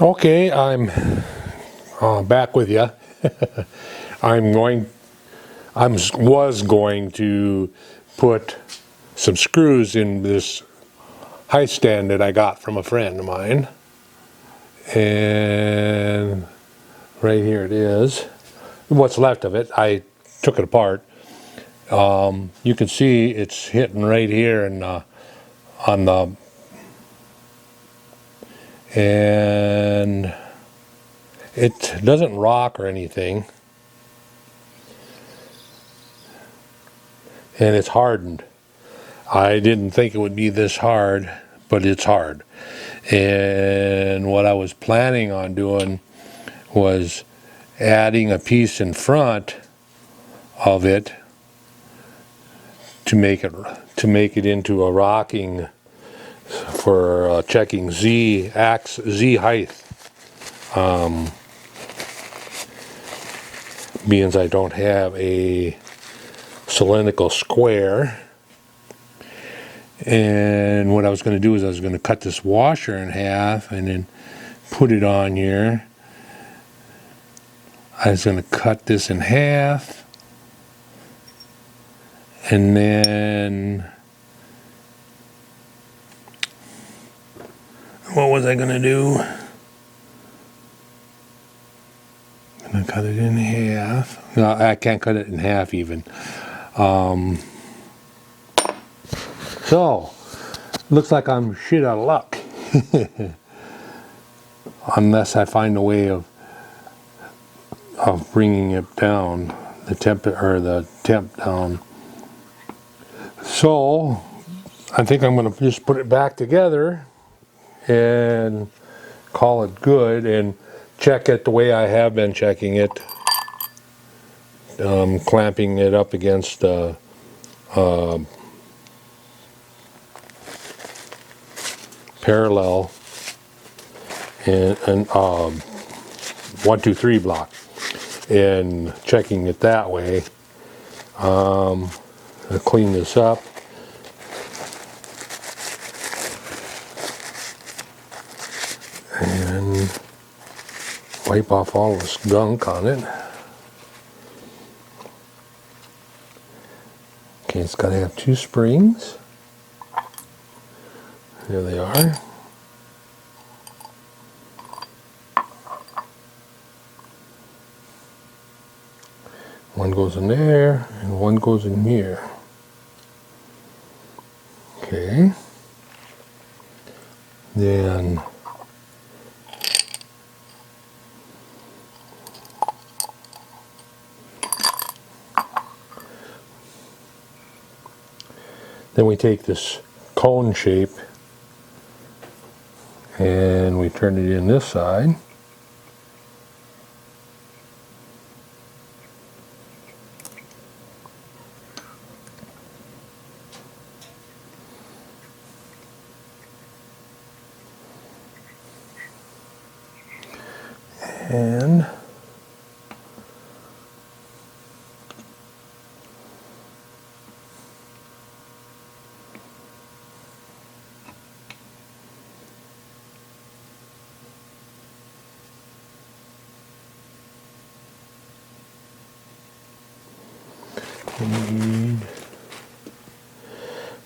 Okay, I'm back with you. I'm going. Was going to put some screws in this height stand that I got from a friend of mine, and right here it is. What's left of it, I took it apart. You can see it's hitting right here and on the and it doesn't rock or anything, and it's hardened. I didn't think it would be this hard, but it's hard. And what I was planning on doing was adding a piece in front of it to make it into a rocking for checking Z height. Being I don't have a cylindrical square. And what I was going to do is I was going to cut this washer in half and then put it on here. I was going to cut this in half, and then what was I going to do? I'm going to cut it in half. No, I can't cut it in half even. So, looks like I'm shit out of luck. Unless I find a way of bringing it down, the temp down. So, I think I'm going to just put it back together and call it good and check it the way I have been checking it, clamping it up against parallel and 1, 2, 3 block, and checking it that way. I'll clean this up. And wipe off all this gunk on it. Okay, it's got to have 2 springs. There they are. One goes in there, and one goes in here. Okay. Then we take this cone shape and we turn it in this side. And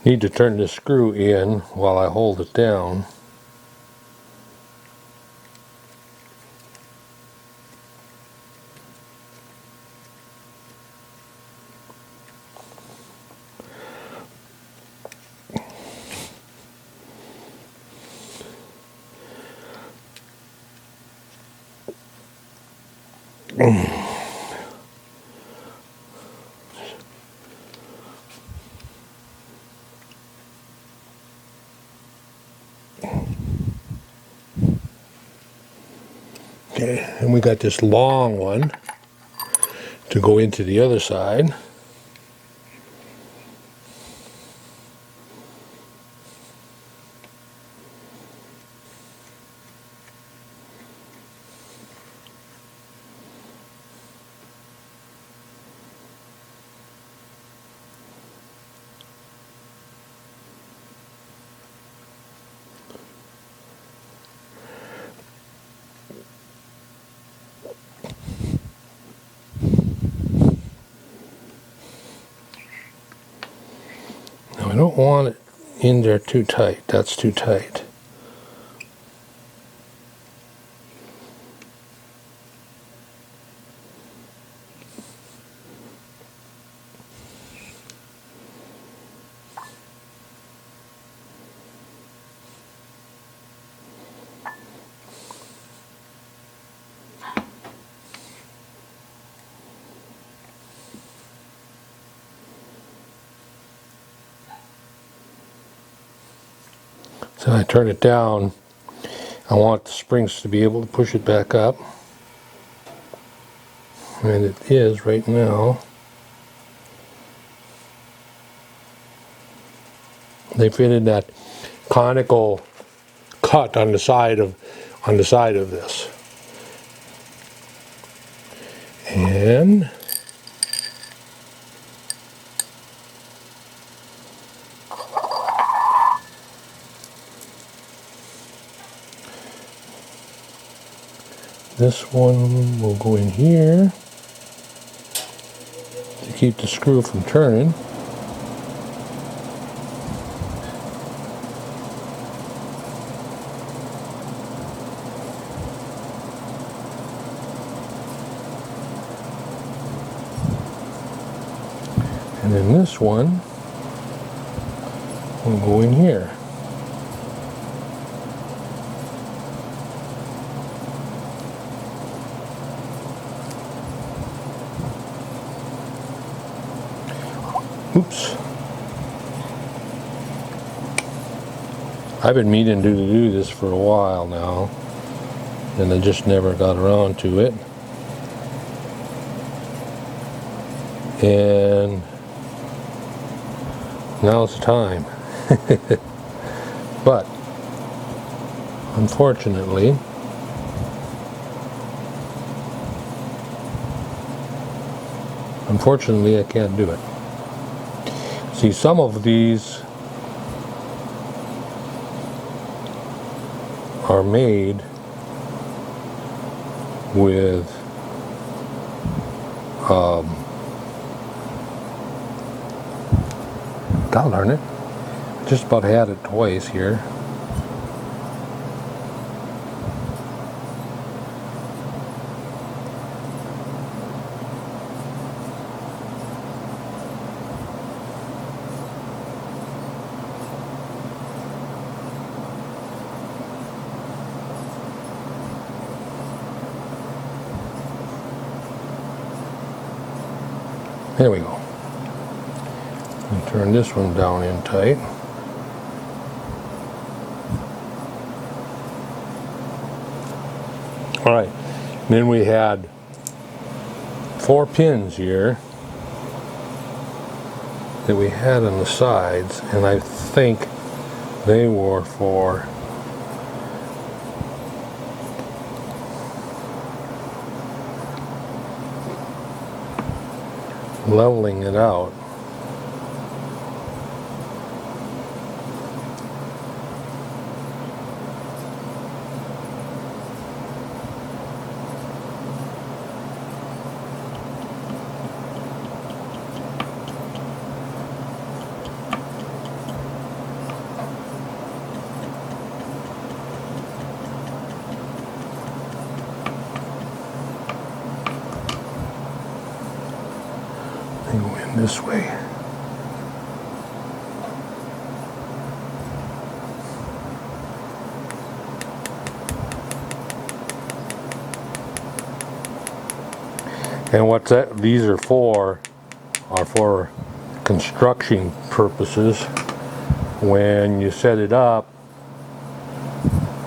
need to turn this screw in while I hold it down. Okay, and we got this long one to go into the other side. don't want it in there too tight. That's too tight. So I turn it down. I want the springs to be able to push it back up. And it is right now. They fitted that conical cut on the side of this. And this one will go in here to keep the screw from turning. And then this one will go in here. Oops. I've been meaning to do this for a while now, and I just never got around to it. And now's the time. But unfortunately, I can't do it. See, some of these are made with God darn it, just about had it twice here. There we go. And turn this one down in tight. All right, then we had 4 pins here that we had on the sides, and I think they were for leveling it out. They go in this way. And what these are for construction purposes. When you set it up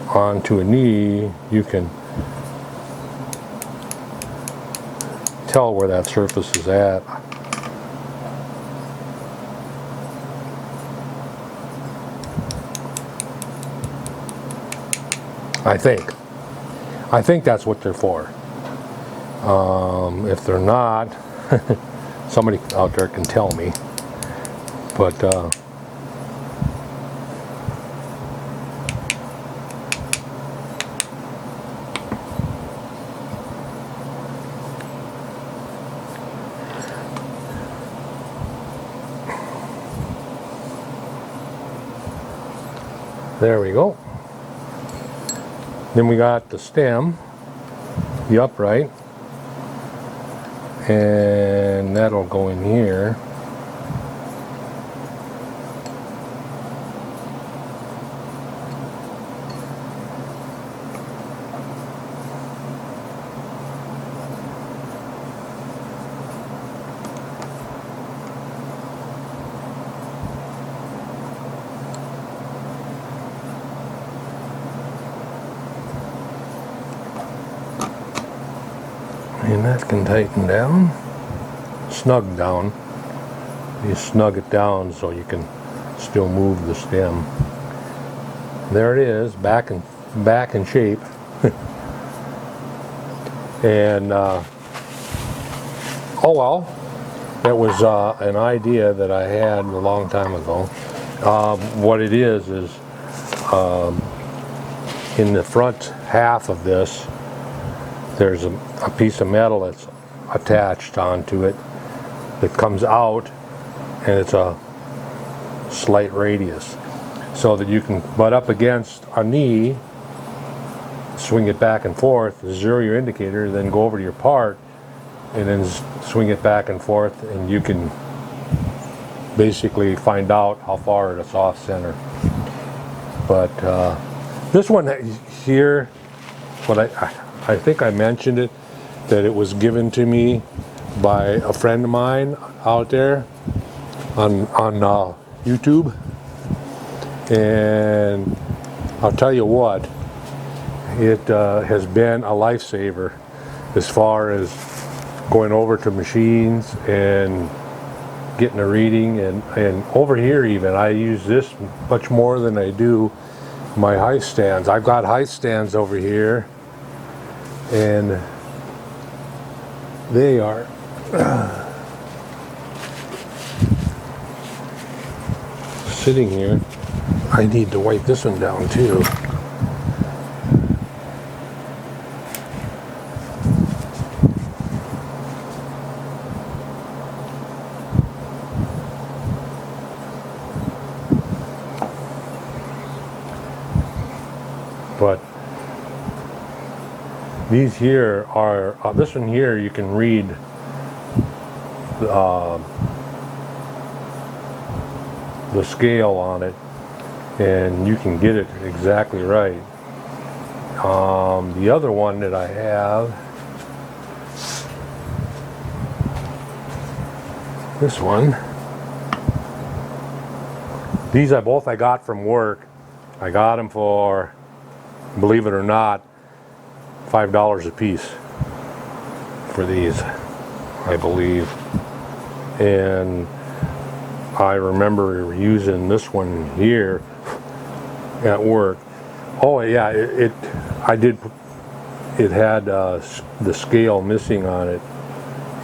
onto a knee, you can tell where that surface is at. I think that's what they're for. If they're not, somebody out there can tell me. But There we go. Then we got the stem, the upright, and that'll go in here. And that can tighten down, snug down. You snug it down so you can still move the stem. There it is, back in shape. And oh well, that was an idea that I had a long time ago. What it is in the front half of this, there's a piece of metal that's attached onto it that comes out, and it's a slight radius, so that you can butt up against a knee, swing it back and forth, zero your indicator, then go over to your part, and then swing it back and forth, and you can basically find out how far it's off center. But this one here, what I think I mentioned it, that it was given to me by a friend of mine out there on YouTube, and I'll tell you what, it has been a lifesaver as far as going over to machines and getting a reading, and over here even I use this much more than I do my height stands. I've got height stands over here, and they are sitting here. I need to wipe this one down too. But these here are, this one here you can read the scale on it, and you can get it exactly right. The other one that I have, this one, these I got from work. I got them for, believe it or not, $5 a piece for these, I believe. And I remember using this one here at work. Oh yeah, it had the scale missing on it,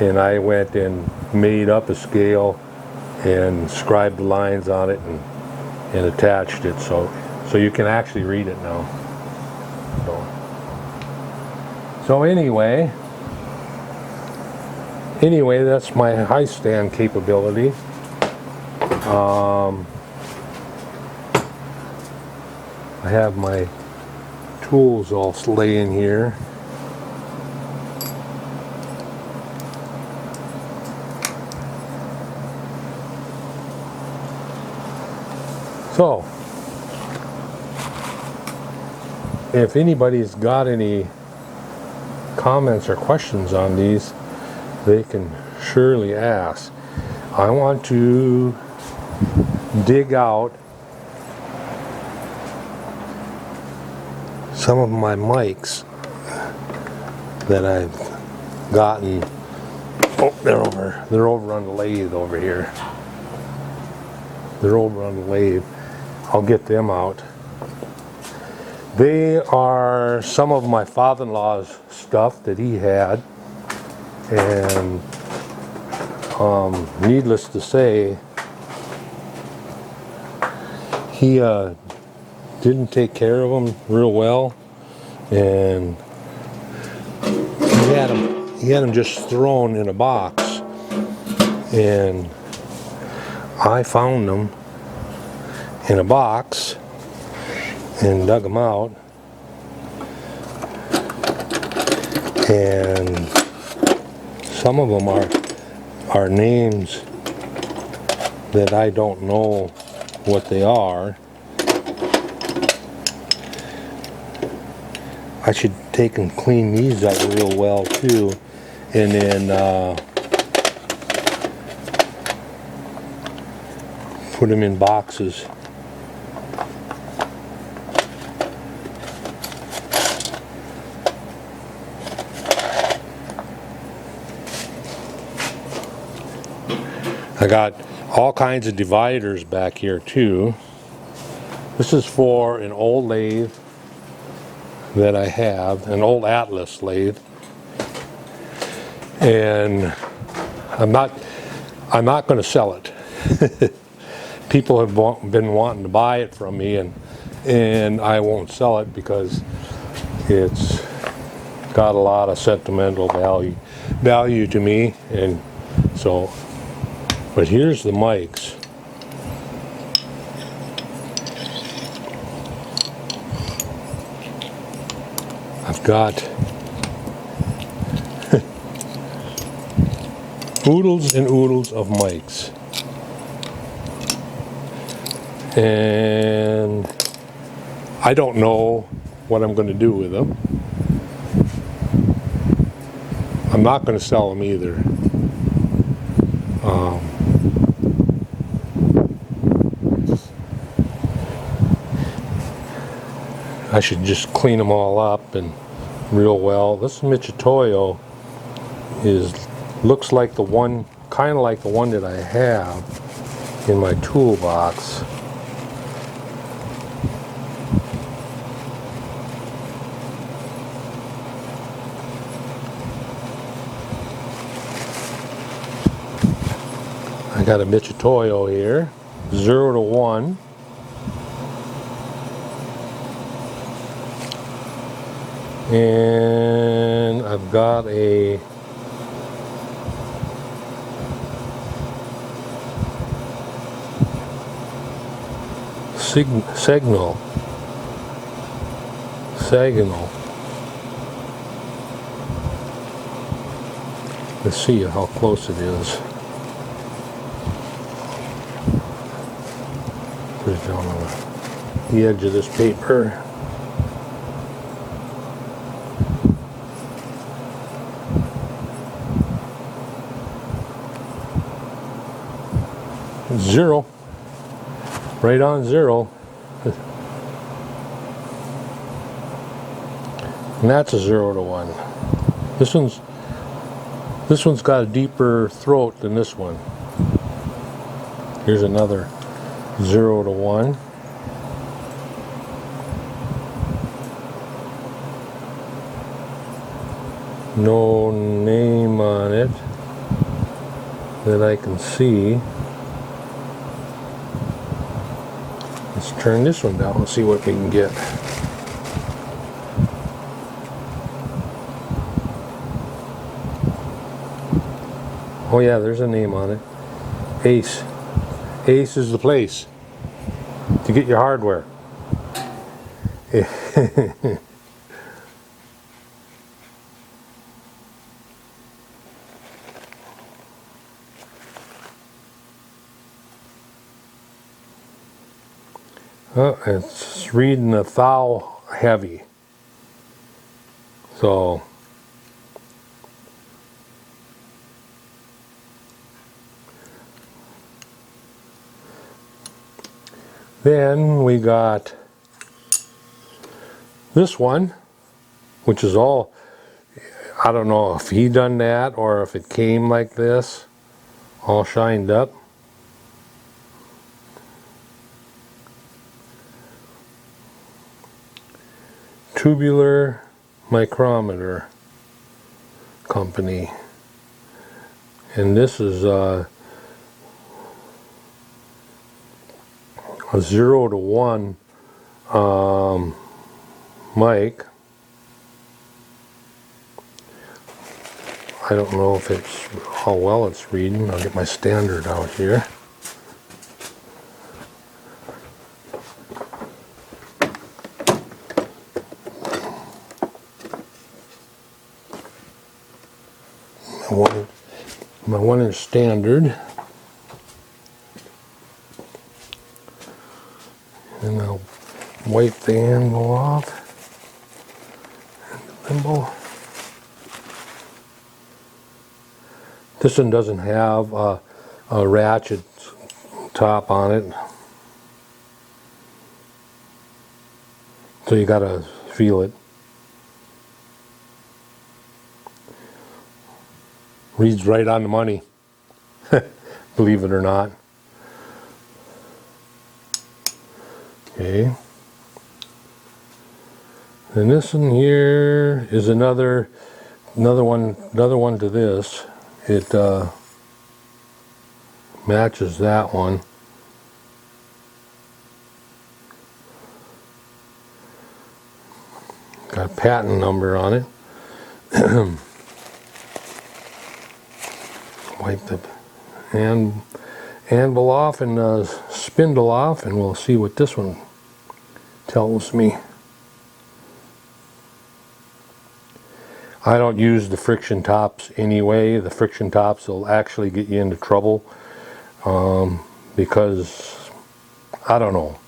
and I went and made up a scale and scribed the lines on it and attached it, so you can actually read it now. So anyway, that's my high stand capability. I have my tools all laying here. So, if anybody's got any comments or questions on these, they can surely ask. I want to dig out some of my mics that I've gotten. Oh, they're over on the lathe over here. They're over on the lathe. I'll get them out. They are some of my father-in-law's stuff that he had, and needless to say, he didn't take care of them real well, and he had them just thrown in a box, and I found them in a box and dug them out, and some of them are names that I don't know what they are. I should take and clean these up real well too, and then put them in boxes. I got all kinds of dividers back here too. This is for an old lathe that I have, an old Atlas lathe, and I'm not going to sell it. People have been wanting to buy it from me, and I won't sell it because it's got a lot of sentimental value to me, and so. But here's the mics. I've got oodles and oodles of mics. And I don't know what I'm going to do with them. I'm not going to sell them either. I should just clean them all up and real well. This Michitoyo looks like the one, kind of like the one that I have in my toolbox. I got a Michitoyo here, 0 to 1. And I've got a signal. Let's see how close it is. Put it down on the edge of this paper. Zero, right on 0, and that's a 0 to 1. This one's got a deeper throat than this one. Here's another 0 to 1. No name on it that I can see. Let's turn this one down and see what we can get. Oh yeah, there's a name on it. Ace. Ace is the place to get your hardware. Oh, it's reading a thou heavy. So then we got this one, which is all, I don't know if he done that or if it came like this, all shined up. Tubular Micrometer Company, and this is a 0 to 1 mic. I don't know if it's how well it's reading. I'll get my standard out here. my 1-inch standard. And I'll wipe the angle off. And the thimble. This one doesn't have a ratchet top on it. So you gotta feel it. Reads right on the money. Believe it or not. Okay. And this one here is another one to this. It matches that one. Got a patent number on it. Wipe the anvil off and spindle off, and we'll see what this one tells me. I don't use the friction tops anyway. The friction tops will actually get you into trouble because, I don't know,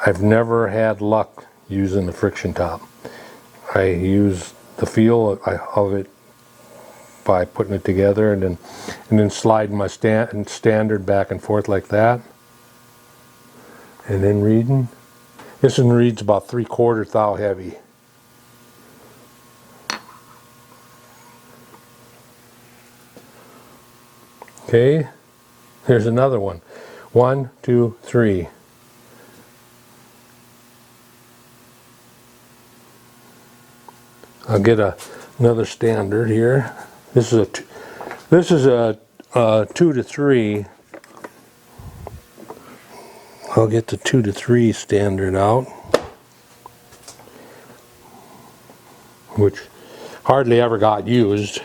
I've never had luck using the friction top. I use the feel of it by putting it together and then sliding my standard back and forth like that, and then reading. This one reads about 3/4 thou heavy. Okay, here's another one. 1, 2, 3. I'll get another standard here. This is a 2 to 3. I'll get the 2 to 3 standard out, which hardly ever got used.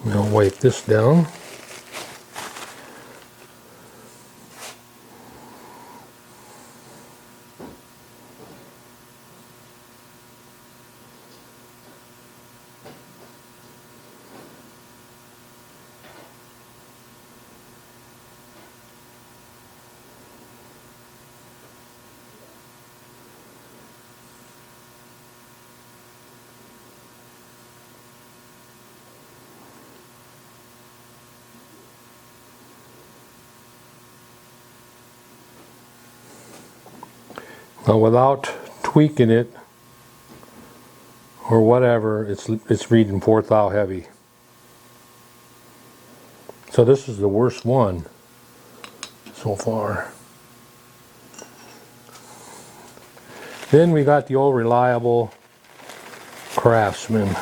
I'll wipe this down. Now, without tweaking it or whatever, it's reading 4 thou heavy. So this is the worst one so far. Then we got the old reliable Craftsman.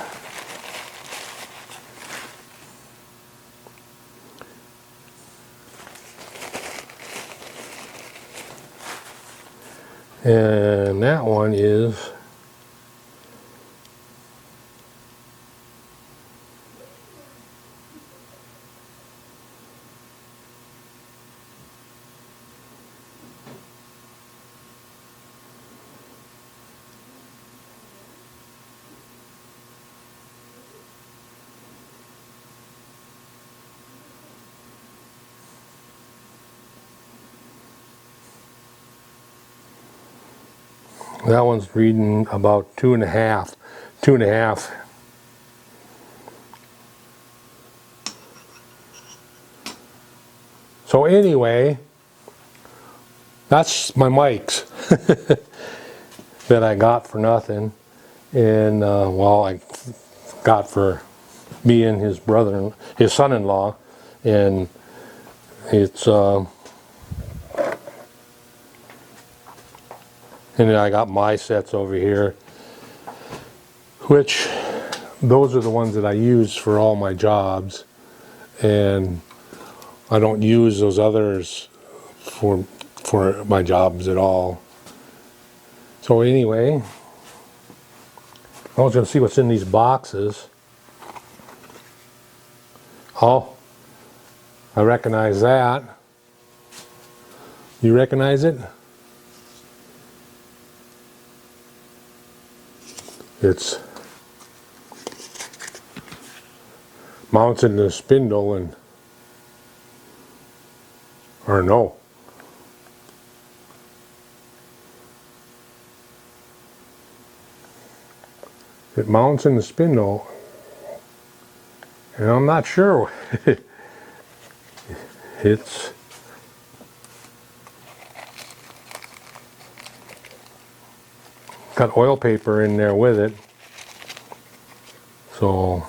And that one is that one's reading about 2.5. 2.5. So anyway, that's my mics that I got for nothing, and well, I got for me and his brother, his son-in-law, and it's and then I got my sets over here, which those are the ones that I use for all my jobs, and I don't use those others for my jobs at all. So anyway, I was going to see what's in these boxes. Oh, I recognize that. You recognize it? It's mounts in the spindle and, or no. It mounts in the spindle, and I'm not sure. It's got oil paper in there with it, so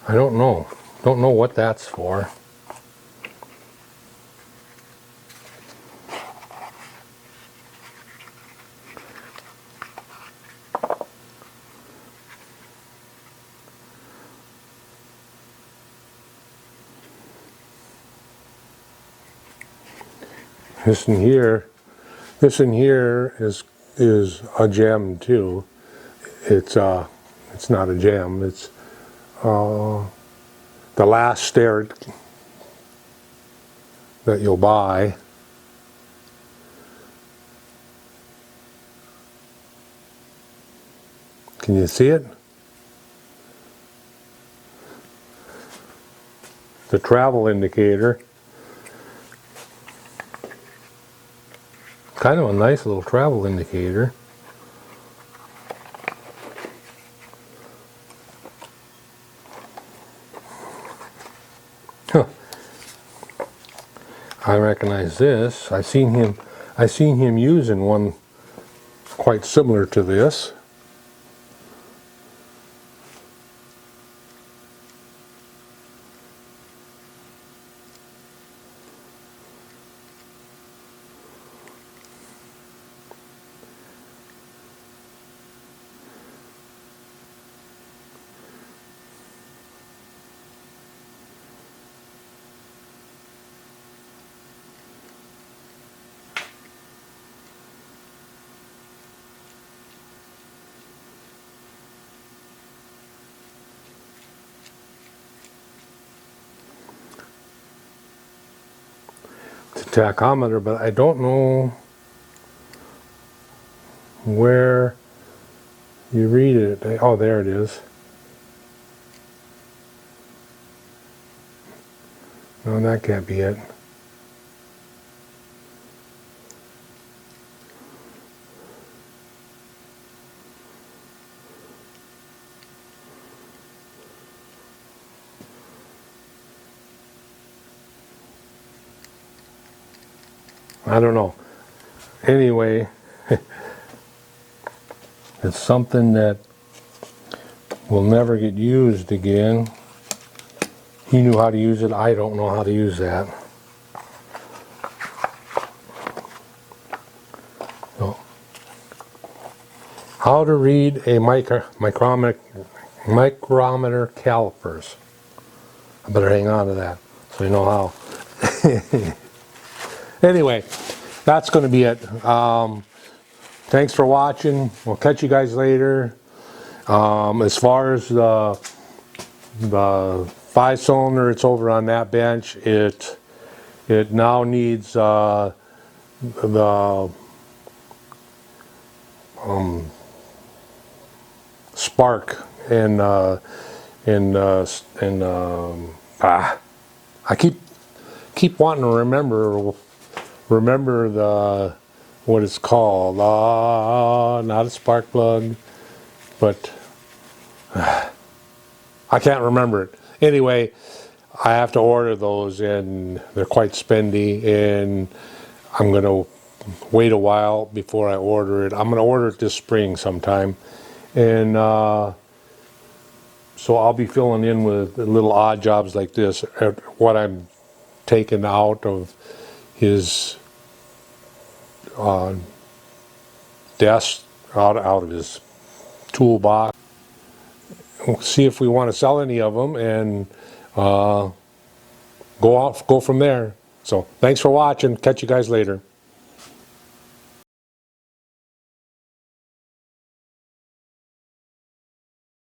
I don't know what that's for. This in here is a gem too. It's not a gem. It's the last stair that you'll buy. Can you see it? The travel indicator. Kind of a nice little travel indicator. Huh. I recognize this. I seen him using one quite similar to this. Tachometer, but I don't know where you read it. Oh, there it is. No, that can't be it. I don't know. Anyway, it's something that will never get used again. He knew how to use it. I don't know how to use that. So, how to read a micrometer calipers. I better hang on to that so you know how. Anyway, that's going to be it. Thanks for watching. We'll catch you guys later. As far as the 5-cylinder, it's over on that bench. It now needs the spark and I keep wanting to remember the what it's called. Not a spark plug, but I can't remember it. Anyway, I have to order those, and they're quite spendy, and I'm going to wait a while before I order it. I'm going to order it this spring sometime, and so I'll be filling in with little odd jobs like this, what I'm taking out of his desk, out of his toolbox. We'll see if we want to sell any of them, and go from there. So thanks for watching. Catch you guys later.